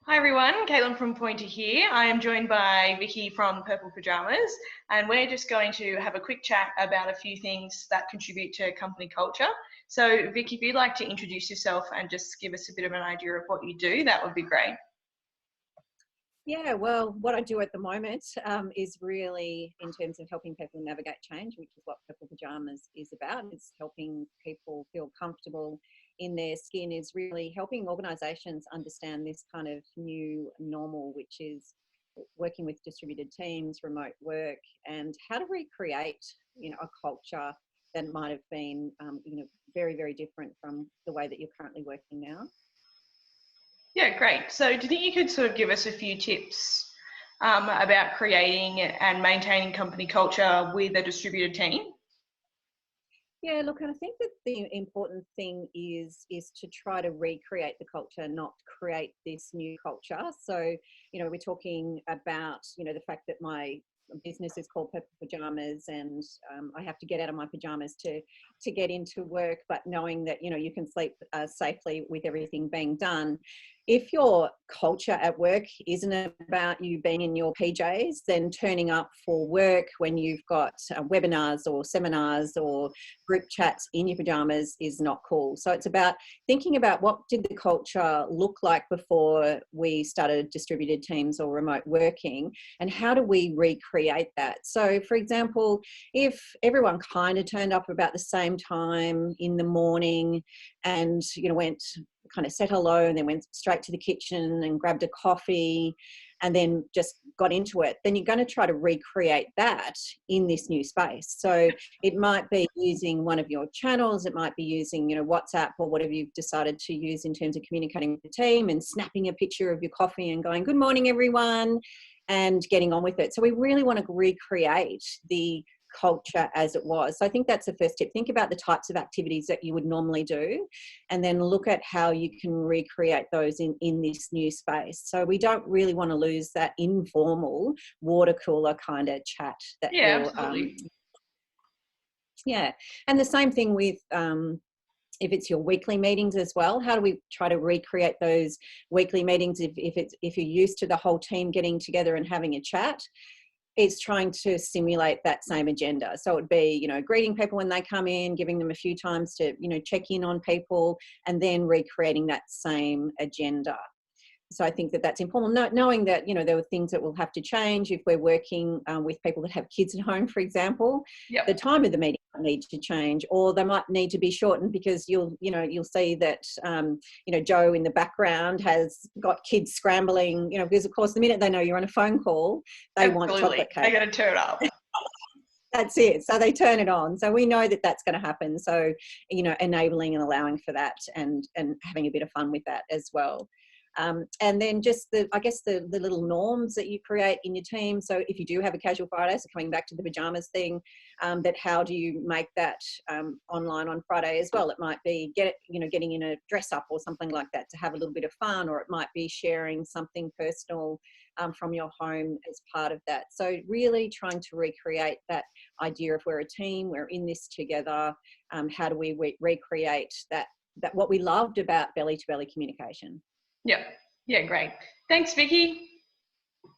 Hi everyone, Caitlin from Pointer here. I am joined by Vicky from Purple Pajamas, and we're just going to have a quick chat about a few things that contribute to company culture. So Vicky, if you'd like to introduce yourself and just give us a bit of an idea of what you do, that would be great. Yeah, well, what I do at the moment is really in terms of helping people navigate change, which is what Purple Pajamas is about. It's helping people feel comfortable in their skin, is really helping organisations understand this kind of new normal, which is working with distributed teams, remote work, and how to recreate, a culture that might have been, very, very different from the way that you're currently working now. Yeah, great. So do you think you could sort of give us a few tips about creating and maintaining company culture with a distributed team? Yeah, look, and I think that the important thing is to try to recreate the culture, not create this new culture. So, we're talking about, the fact that my business is called Purple Pajamas, and I have to get out of my pajamas to get into work, but knowing that, you can sleep safely with everything being done. If your culture at work isn't about you being in your PJs, then turning up for work when you've got webinars or seminars or group chats in your pajamas is not cool. So it's about thinking about what did the culture look like before we started distributed teams or remote working, and how do we recreate that? So for example, if everyone kind of turned up about the same time in the morning and, went kind of said hello and then went straight to the kitchen and grabbed a coffee and then just got into it, then you're going to try to recreate that in this new space. So it might be using one of your channels, it might be using, WhatsApp or whatever you've decided to use in terms of communicating with the team, and snapping a picture of your coffee and going, "Good morning, everyone," and getting on with it. So we really want to recreate the culture as it was. So I think that's the first tip. Think about the types of activities that you would normally do, and then look at how you can recreate those in this new space. So we don't really want to lose that informal water cooler kind of chat that Yeah, you're absolutely. yeah. And the same thing with if it's your weekly meetings as well. How do we try to recreate those weekly meetings if you're used to the whole team getting together and having a chat? It's trying to simulate that same agenda. So it would be, greeting people when they come in, giving them a few times to, check in on people, and then recreating that same agenda. So I think that that's important, knowing that, there are things that will have to change if we're working with people that have kids at home, for example. Yep. The time of the meeting might need to change, or they might need to be shortened because you'll see that, Joe in the background has got kids scrambling, because of course the minute they know you're on a phone call, they want chocolate cake. They're going to turn up. That's it. So they turn it on. So we know that that's going to happen. So, enabling and allowing for that, and having a bit of fun with that as well. And then just the little norms that you create in your team. So if you do have a casual Friday, so coming back to the pajamas thing, that how do you make that online on Friday as well? It might be getting in a dress up or something like that to have a little bit of fun, or it might be sharing something personal from your home as part of that. So really trying to recreate that idea of we're a team, we're in this together. How do we recreate that what we loved about belly to belly communication? Yep. Yeah, great. Thanks, Vicky.